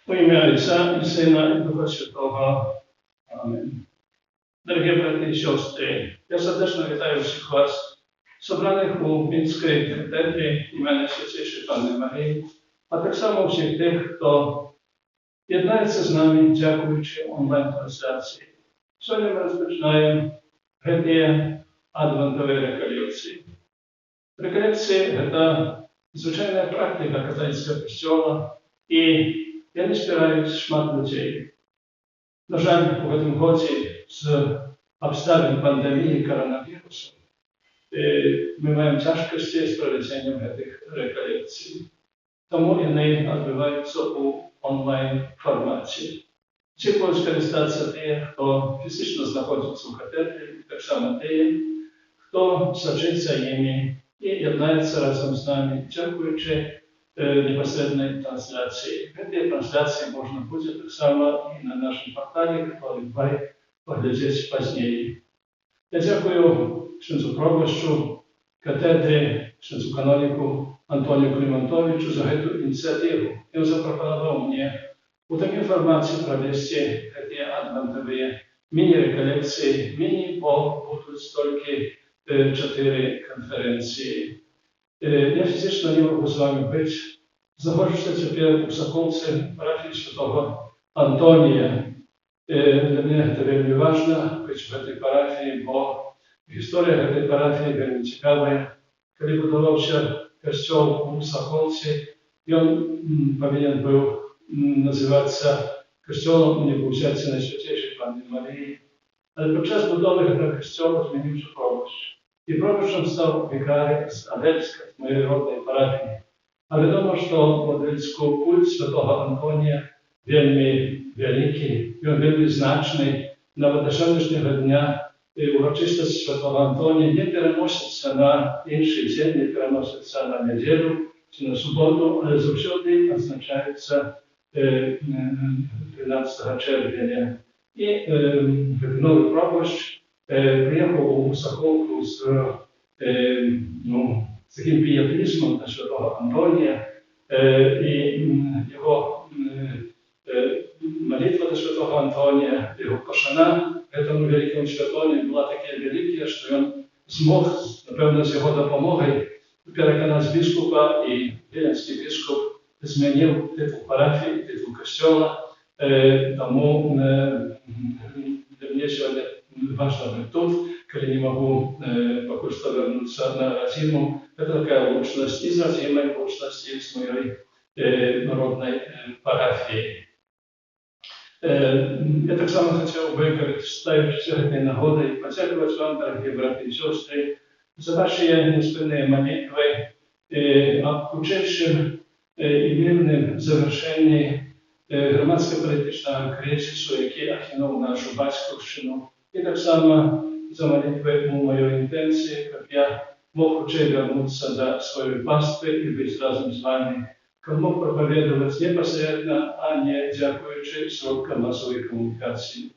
W imię Ojca i Syna i Ducha Świętego. Amen. Drogie braty i siostry, ja serdecznie witam wszystkich Was zebranych u Mińskiej Katedry imienia Świętejszej Panny Maryi, a tak samo wszystkich tych, kto єднається з нами, дякуючи онлайн-трансляції. Сьогодні ми розпочинаємо гетія адвентової реколекції. Реколекція – це звичайна практика католицького костюла, і вони збирають шмат людей. На жаль, у цьому році з обставин пандемії коронавірусу ми маємо тяжкості з проведенням цих реколекцій. Тому вони відбуваються у онлайн-форматі. Ці можуть скористатися ті, хто фізично знаходиться у катедрі, так само ті, хто саджиться ними і єднається разом з нами, дякуючи непосередній трансляції. Ці трансляції можна буде так само і на нашому порталі, який ви поглядите пізніше. Я дякую księdzu proboszczu katedry, księdzu kanoniku Antoniu Klimontowiczu za tę inicjatywę. On zaproponował mnie u takiej informacji провести takie adwentowe mini-rekolekcje, bo будуть тільки 4 конференції. Я фізично не можу з вами бути. Знаходжуся тепер у Соколці, парафії Святого Антонія. Для мене це вельми важливо бути в цій парафії, бо історія цієї парафії вельми цікава. Коли будувався костюл у Соколці, він повинен був називатися костюлом Унібущаці Найсвятейшої Панни Марії. Але під час будови цього костюлу змінився пробощ. І пробощем став вікарій з Адельська, з моєї родної парафії. А відомо, що в Адельську культ Святого Антонія вельми великий, він вельми значний. Навіть до сьогоднішнього дня урочистость Святого Антонія не переноситься на інший день, не переноситься на неділю чи на суботу, але завжди означається 13 червня. І новий пробощ приїхав у Соколку з таким пієтизмом на Святого Антонія, і його молитва до Святого Антонія, його пошана этому великому святому була таке велике, що він змог, напевно, з його допомогою переконати біскупа, і Віленський біскуп змінив титул парафії, титул костюла. Тому для мене сьогодні важливо бути тут, коли не можу поки що вернутися на родину. Це така лучність із родиною, лучність із моєї народної парафії. Я так само хотел бы, користуючись этой нагодой, подякувати вам, дорогие братья и сестры, за ваши неспинные молитвы об учившем и мирном завершении громадсько-політичного кризису, який охинув нашу батьківщину. І так само за молитвой у моей інтенції, щоб я мог уже вернуться до своей паствы и быть разом с вами, как мог проповедовать непосредственно, а не дякуючи сродкам масової комунікації.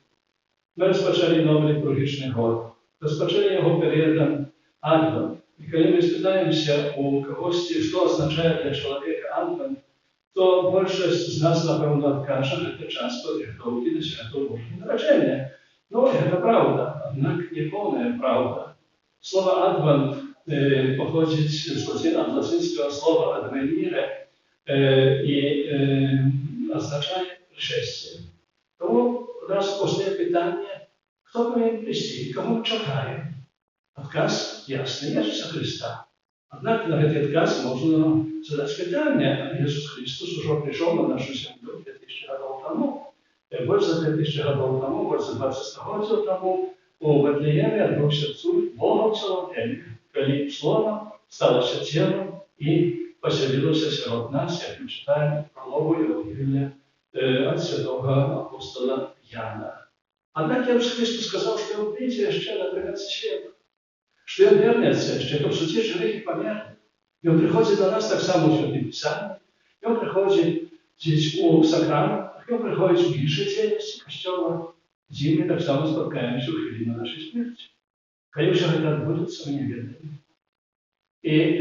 Ми розпочали новий літургічний год. Розпочали його періодом Адвент. І коли ми спитаємося у когось, що означає для чоловіка Адвент, то більшість з нас, напевно, відкаже, що це час підготовки до святого Божого народження. Ну, це правда, однак не повна правда. Слово Адвент походить з латинського слова «адвеніре», і означає пришестя. Тому одразу постає питання, хто повинен прийти, кому чекає? Отказ ясний Ісуса Христа. Однак на цей отказ можна задати питання, Ісус Христос уже прийшов на нашу землю 2000 років тому, більше за 2000 років тому, більше за 20 століття тому, у Вифлеємі відбувся цуд Бога в цілодень, коли Слово сталося тілом і поселилося серед нас, як ми читаємо прологу Євангелія від святого апостола Яна. Однак Ісус Христос сказав, що Він прийде ще на кінець світу, що Він вернеться ще, щоб судити живих і померлих. Він приходить до нас так само в Святому Писанні, Він приходить у сакраментах, Він приходить в інші діяльності Костюла, де ми так само споткаємося у хвилину нашої смерті. Коли все це відбудеться, ми не відомо. І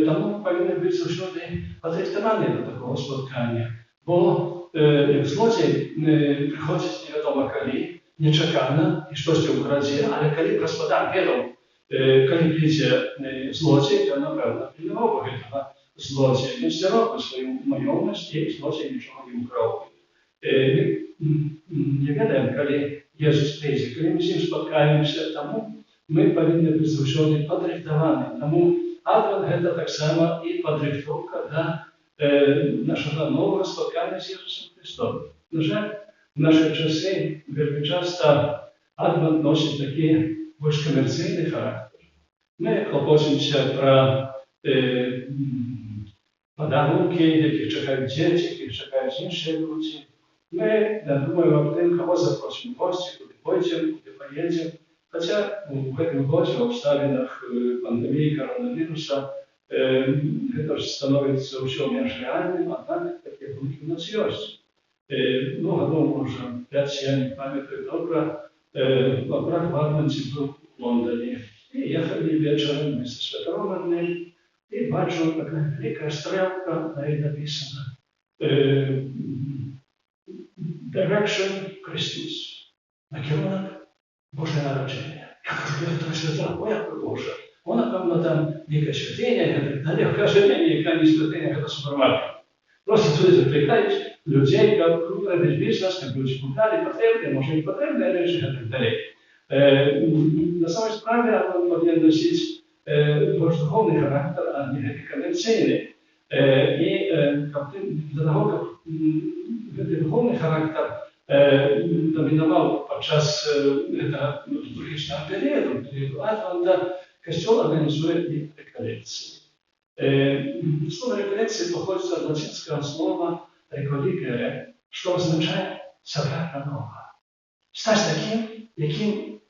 тому повинні бути завжди підготовлені до такого споткання. Бо як злодзей прыходзіць невядома калі, нечакана, і штосьці ўкрадзе, але калі гаспадар ведаў, калі прыйдзе злодзей, то, напэўна, пільнаваў бы гэтага злодзея. Ён сцярог бы сваю маёмасць, і злодзей нічога не ўкраў. Не ведаем, калі Езус прыйдзе, калі мы з ім спаткаемся, таму мы павінны быць заўсёды падрыхтаваны. Таму Адвент гэта таксама і падрыхтоўка да нашага новага спаткання з Езусам Христом. На жаль, в наши часы вельмі часта Адвент носіць такі больш камерцыйны характер. Мы клопочемся пра падарункі, якіх чакаюць дзеці, якіх чакаюць іншыя людзі. Мы думаем аб тым, каго запросім у госці, куды пойдзем, куды паедзем. Хаця у гэтым годзе ў абставінах пандэміі коронавіруса гэта ж становіцца ўсё менш рэальным, аднак такія думкі у нас ёсць. Гадоў, можа, 5-7, не памятаю добра, брат в Адвенце быў у Лондоне. І ехалі вечарам мы са святаром адным, і бачу такая вялікая стрэлка, на ёй напісана Direction Christmas. Накірунак Божае нараджэнне. Я кажу, я гэта святар, о, як Божа. О, напэўна, там нейкая святыня, і так далее. Кажа, ніяка не святыня, гэта супермаркет. Просто туды закликаюць людзей, каб рабіць бізнес, каб людзі купляли патрэбныя, можа, не патрэбныя рэчы, і так далее. На самой справе, он павінен носіць больш духовны характер, а не гэты камерцыйны. І для таго, каб гэты духовны характер дамінаваў падчас гэтага літургічнага перыяду Адвента, касцёл арганізуе і рэкалекцыі. Слово реколекции походит от латинского слова «реколикere», что означает «собрать наново». Стать таким, яким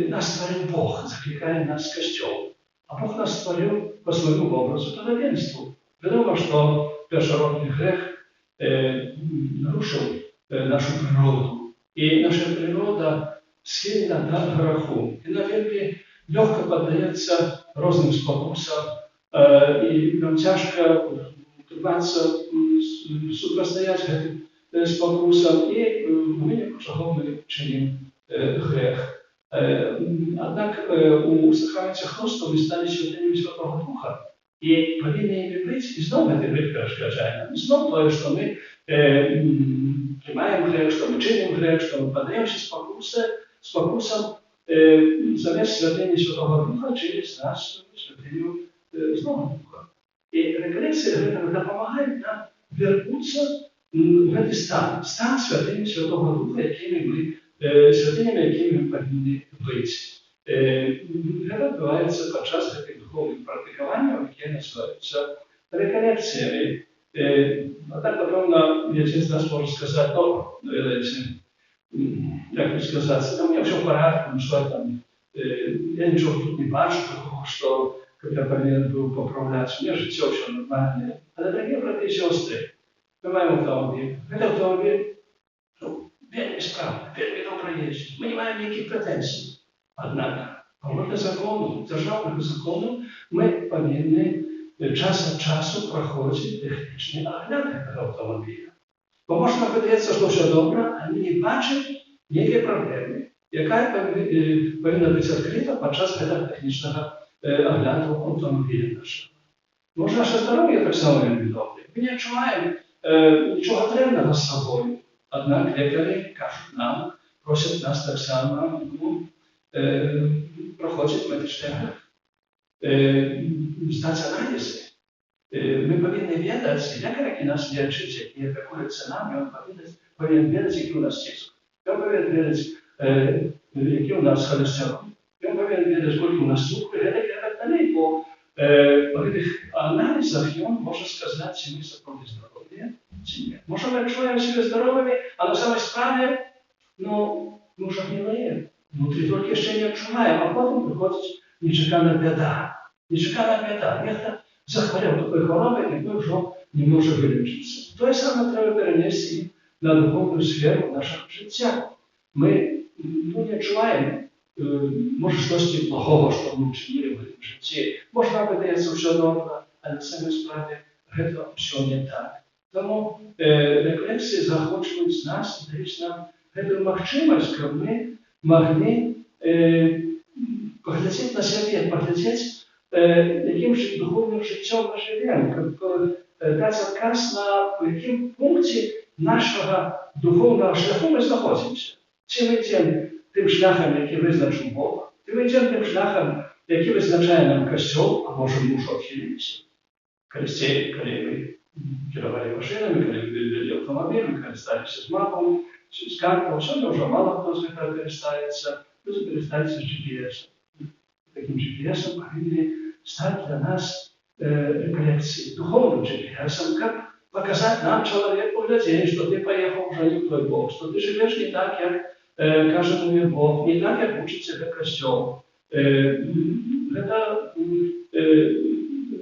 нас створил Бог, закликая нас в костел. А Бог нас створил по своему образу, подобенству. Wiadomo, что первородный грех нарушил нашу природу. И наша природа схильна до греху. И, наверное, легко поддается разным спокусам, і нам цяжка трымацца, супрацьстаяць гэтым спакусам, і ў выніку чаго мы чынім грэх. Аднак у сакрамента Хрусту мы сталі святынямі Святого Духа, і павінны імі быць, і зноў гэты грэх перашкаджае нам. Зноў тое, што мы прымаем грэх, што мы чынім грэх, што мы паддаёмся спакусам, замест святыні Святого Духа через нас святыню знову Духа. І реколекція гэта дапамагае нам вярнуцца в гэты стан святыні Святого Духа, якімі мы павінны быць. Гэта адбываецца падчас гэтых духовных практыкаванняў, якія называюцца реколекцыямі. А так, напэўна, адзін з нас можа сказаць, ведаеце, як бы сказаць, у меня ўсё ў парадку, што там, я нічога тут не бачу такого, што я павінен быў папраўляць. У меня жыццё ўсё нармальнае. Але, дарагія браты і сёстры, мы маем аўтамабіль. Гэты аўтамабіль вельмі справны, вельмі добра ездзіць. Мы не маем ніякіх прэтэнзій. Аднак, паводле закону, дзяржаўнага закону, мы павінны час ад часу праходзіць тэхнічны агляд гэтага аўтамабіля. Бо можна выдаецца, што ўсё добра, а мы не бачым нейкай праблемы, якая павінна быць адкрыта падчас гэтага тэхнічнага агляду аўтамабіля нашага. Можа, наше здароўе таксама вельмі добрае. Мы не адчуваем нічога дрэннага з сабою. Аднак лекары кажуць нам, просяць нас таксама праходзіць медычны агляд, здаць аналізы. Мы павінны ведаць, лекар, які нас лечыць, які апякуецца нами, ён павінен ведаць, які ў нас ціск. Ён павінен ведаць, які ў нас холестерол. Ён павінен ведаць, колькі ў нас цукру, і так далей. Бо па гэтых аналізах ён можа сказаць, ці мы сапраўды здаровыя, ці не. Можа, мы адчуваем сябе здаровымі, а на самай справе, мы ўжо гнілыя. Внутрі толькі яшчэ не адчуваем, а потым прыходзіць нечаканая бяда. Нечаканая бяда. Нехта захварэў такой хваробай, якой ўжо не можа вылечыцца. Тое самае трэба перанесці на духовную сферу нашага жыцця. Мы не адчуваем, можа, штосьці плохого, што мы учынілі в гэтым жыцці. Можа, нам выдаецца ўсё добра, але на самай справе гэта ўсё не так. Тому рефлексія заохочують нас, дають нам эту магчимасць, каб мы могли поглядзець на сябе, поглядзець, якім духовным жыццём мы живем, каб даць адказ на якім пункце нашага духовнага шляху мы знаходзімся. Ці мы ідзем тым шляхам, які вызначыў Бог, ці мы ідзем тым шляхам, які вызначае нам Касцёл, а можа мы ўжо адхіліліся. Калі мы кіравалі машинамі, калі мы вели аўтамабілем, карысталіся з мапаў, з картаў, сёння ўжо мала хто з гэтага карыстаецца, люди карыстаюцца з GPS. Такім GPS павінны стаць для нас рефлексіяй, духовным GPS, каб показать нам, человек, поглядеть, что ты поехал уже не в твой Бог, что ты живешь не так, как кажет мне Бог, не так, как учит себя Костел. Это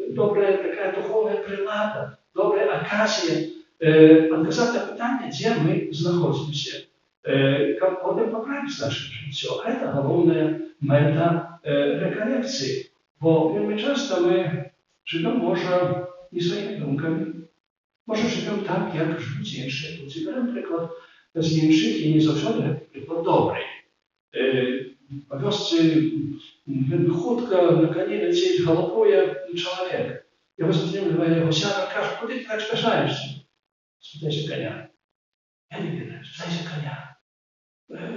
добрая такая духовная прилада, добрая оказия, отказать на питание, где мы находимся, как потом поправить наше життя. Это главная мета реколлекции. Бо вельми часто мы живем, может, не своими думками, може живемо так, як живуть інші люди. Беремо приклад з інших і не завжди приклад добрий. По вёсці хутка на коні летить, галопує чоловік. Його затримує його сяра, каже, куди ти так спішаєшся? Спитайся коня. Я не ведаю, спитайся коня.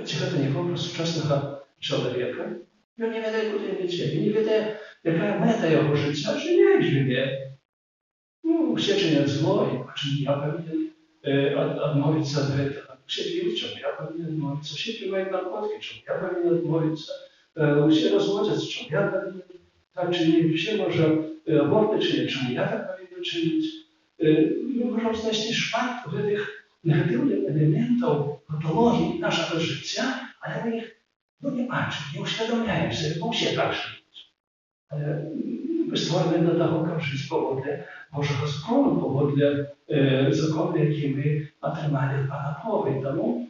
Чи це не образ сучасного чоловіка? Він не ведає, куди він летить. Він не ведає, яка мета його життя. Живе і живе. Все чинят зло, и чему я повинен отмовиться от этого. Все пьют, чему я повинен отмовиться. Все принимают наркотики, чему я повинен отмовиться. Все разводятся, чему я повинен так чинить. Все, может, аборты чинят, чему я так повинен чинить. Мы можем знайти шмат этих негативных элементов патологии нашего життя, але мы их не бачимо, не усвідомляємося, бо всі так живуть. Ми створені для того, щоб жити поводле Божого закону, поводле закону, який ми отримали в Пана Бога. І тому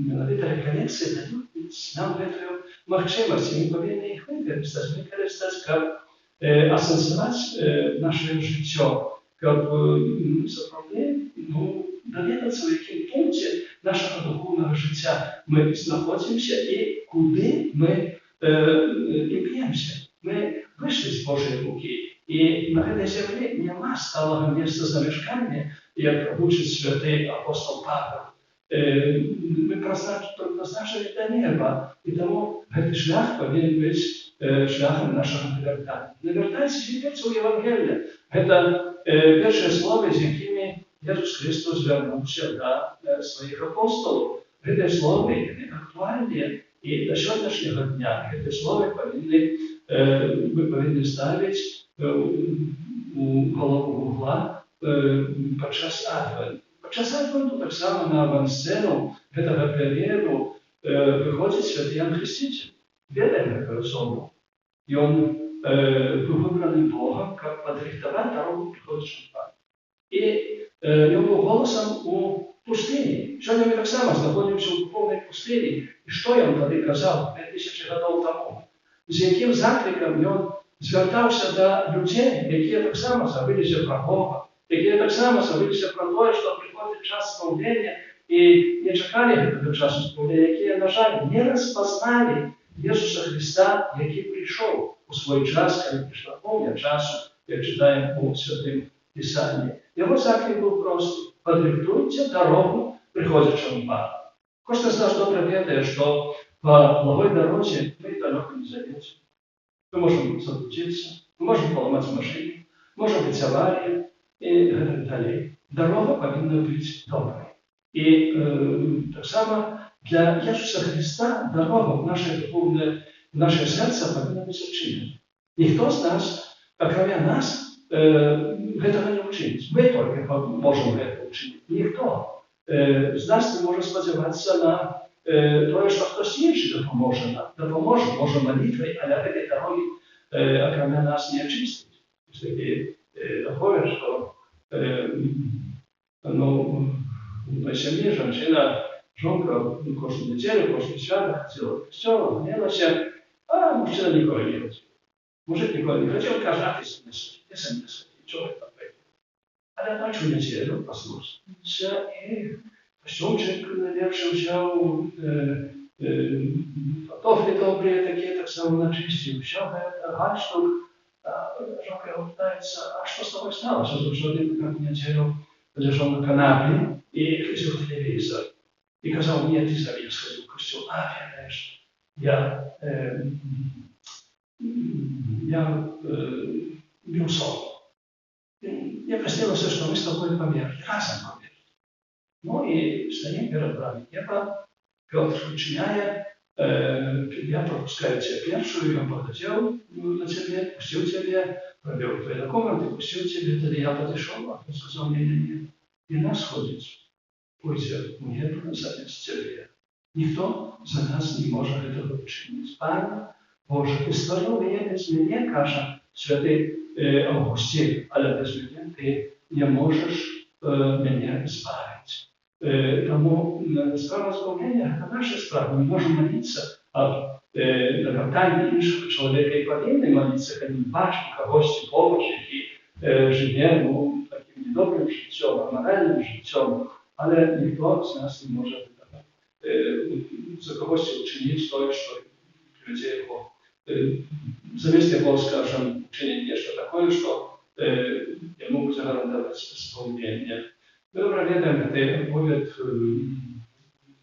менавіта реколекції дають нам эту можливість, і ми повинні їх використати, щоб асенсувати наше життя, щоб справді довідатися, в якому пункті нашого духовного життя ми знаходимося і куди ми ім'ємося. Мы вышли с Божьей руки, и на этой земле нема сталого места замешкания, как учит святый апостол Павел. Мы предназначены для неба, и тому этот шлях повинен быть шляхом нашего навертания. Навертайся віриться у Євангелія. Это первое слово, з якими Ісус Христос звернувся до своїх апостолів. Это слово не актуальне, і до сьогоднішнього дня це слово ми повинні ставити у голову вугла подчас Адвенту. Подчас Адвенту так само на авансцену этого периоду выходит святый Иоанн Креститель. Ведаем эту особу. И он был выбран Богом, как подрихтовать дорогу приходящим к Пану. И он был голосом у пустыні. Сьогодні ми так само знаходимося у духовній пустині. І що я вам тоді казав 2000 років тому? З яким закликом він звертався до людей, які так само забилися про Бога, які так само забилися про те, що приходить час сповнення і не чекали цього часу сповнення, які, на жаль, не розпознали Ісуса Христа, який прийшов у свій час, коли прийшла повня часу, як читаємо у Святим Писанні. Його заклик був простий. Подрихтуйте дорогу приходячому Пану. Кожен з нас добре ведає, що по благой дороге мы далеко не зайдем. Мы можем заблудиться, мы можем поломать машину, может быть авария и так далее. Дорога повинна быть доброй. И так само для Иисуса Христа дорога в наше сердце повинна быть отчинена. Никто из нас, кроме нас, этого не учинить. Мы только можем это учинить. Никто з нас не може сподіватися на то, що хтось інший допоможе нам. Допоможе, може молитвою, але этой дороги, окромя нас, не очистить. Таке такое, що на сім'ї жінка, кожну неділю, кожну свято ходила в костюл, молилася, а мужчина ніколи не ходив. Мужик ніколи не ходив, каже, а ти сам не святий, чого це? Ale na czu niedzielę послушайся, і костюмчик лепше взяв, фотофлі добрі такі, так само начистив, все это, гальштук, жонка його питається, а що з тобою сталося? Тому що один в неділю лежав на канапі і включив телевізор. І казав, ні, ти зараз сходив в костюм. А, знаєш, я бил сон. Я приснилось, что мы с тобой померли, разом померли. Ну и стоим перед брамой неба, Петр учиняет, я пропускаю тебя первую, я поглядел на тебя, пустил тебя, пробил в твою комнату, пустил тебя, тогда я подошел, а он сказал, не, и нас ходит, пойдет в небо замест тебя. Никто за нас не может этого учинить. Пане Боже, ти створив мене без мене, каже святий Августин, але без мене ти не можеш мене збавити. Тому справа збавлення – це наша справа. Ми можемо молитися, а на картані іншого чоловіка і повинні молитися, коли ми бачимо когось поруч, який живе таким недобрим життям, аморальним життям, але ніхто з нас не може за когось учинити те, що людей його замест его, скажем, учинить нечто такое, что ему загарантовать исполнение. Мы проверяем это повед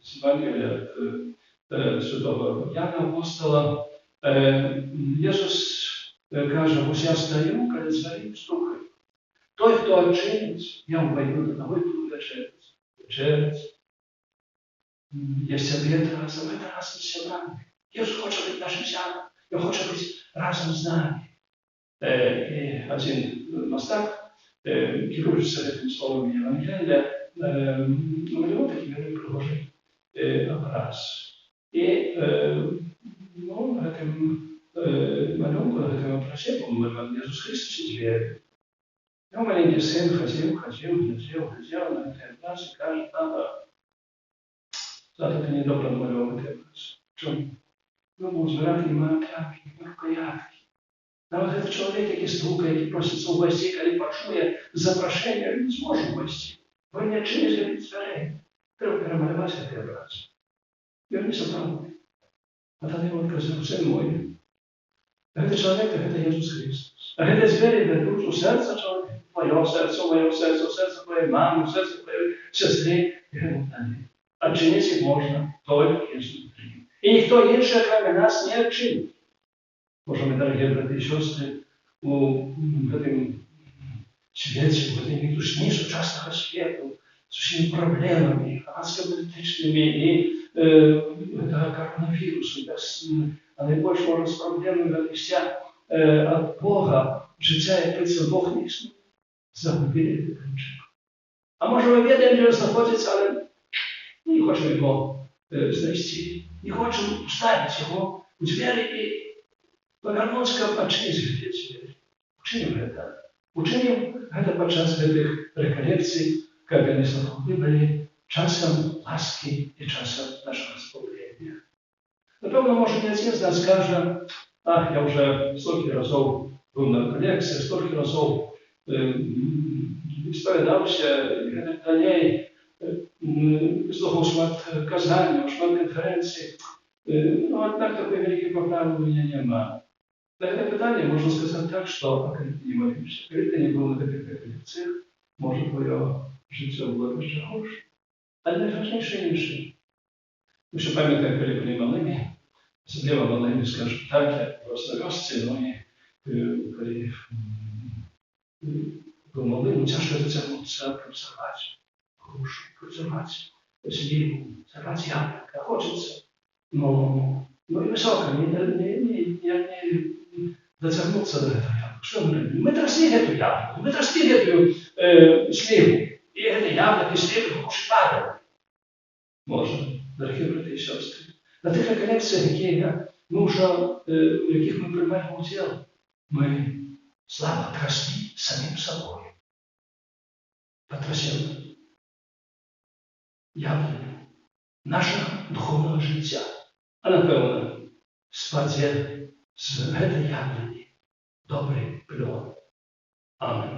с Евангелия от святого Яна Апостола. Иисус каже, ось я стою, коли двері стукаю. Той, хто очинить, я войду до того, хто вечерять. Вечерять. Есть обед разом, это разом с сябрами. Иисус хочет быть нашим сябром. Я хочу бути разом з нами. І один мастак, керуючися цим словом Євангелія, намалював такий very пригожий образ. І в цьому малюнку, в цьому образі, по-моєму, Ісус Христос і двері. Його маленький син глядів на цей образ і каже, тата, ти недобре намалював цей образ. Чому? Бо збирати немає п'ятки, рукоятки. Навіть этот чоловік, який стукає, який проситься у гості, коли почує запрошення, він не зможе в гості. Бо він не чинить від дверей. Треба перемалювати цей образ. І він не справді. А тоді він казав, син мой, этот чоловік, це Ісус Христос. А ці двері ведуть у серце чоловіка, твоє серце, моє серце, у серце твоєї мами, у серце твоєї сестри, і генуталі. А чинити їх можна тільки Ісус Христос. И никто інший, кроме нас, не отчинит. Боже мой, дорогие братья и сестры, в этом свете, в этой метушне сучасного света, с всеми проблемами, громадско-політичними и коронавирусом, а найбільше може з проблемами вся от Бога, життя, яке це Бог не існує, загубили цей ключик. А може ми відаємо, де він знаходиться, але не хочемо його знайти. Не хочем вставить его в двери и по-гармонски починить эти двери. Учиним это. Учиним это подчас этих реколлекций, как они были часом ласки и часом нашего спокоения. Напевно, может, не один из нас скажет, я уже столько разов был на реколлекциях, столько разов исповедался, и так далее, слухав шмат казань, шмат конференцій. Однак такої великої поправи у мене немає. На це питання можна сказати так, що коли ти не молишся, коли ти не був на таких реколекціях, може твоє життя було ще гірше. Але найважніше інше. Ми ще пам'ятаємо, коли були малими, особливо малими, скажімо так, як просто вёсці, коли був малим, тяжко дотягнутися, працювати. Грушу, працювати, сліву, сорвати яблука, хочеться. Ну і високо, не дотягнуться до этого яблука. Що ми робимо? Ми трясли эту яблуку, ми трясли эту сливу. І это яблуко, і сливу, хоче падали. Може, дорогі брати і сестри. На тих реколекціях, в яких ми приймаємо уділ, ми слабо трясли самим собою. Потрясемо яблуню нашого духовного життя. А напевно, спаде з цієї яблуні добрий плод. Amen.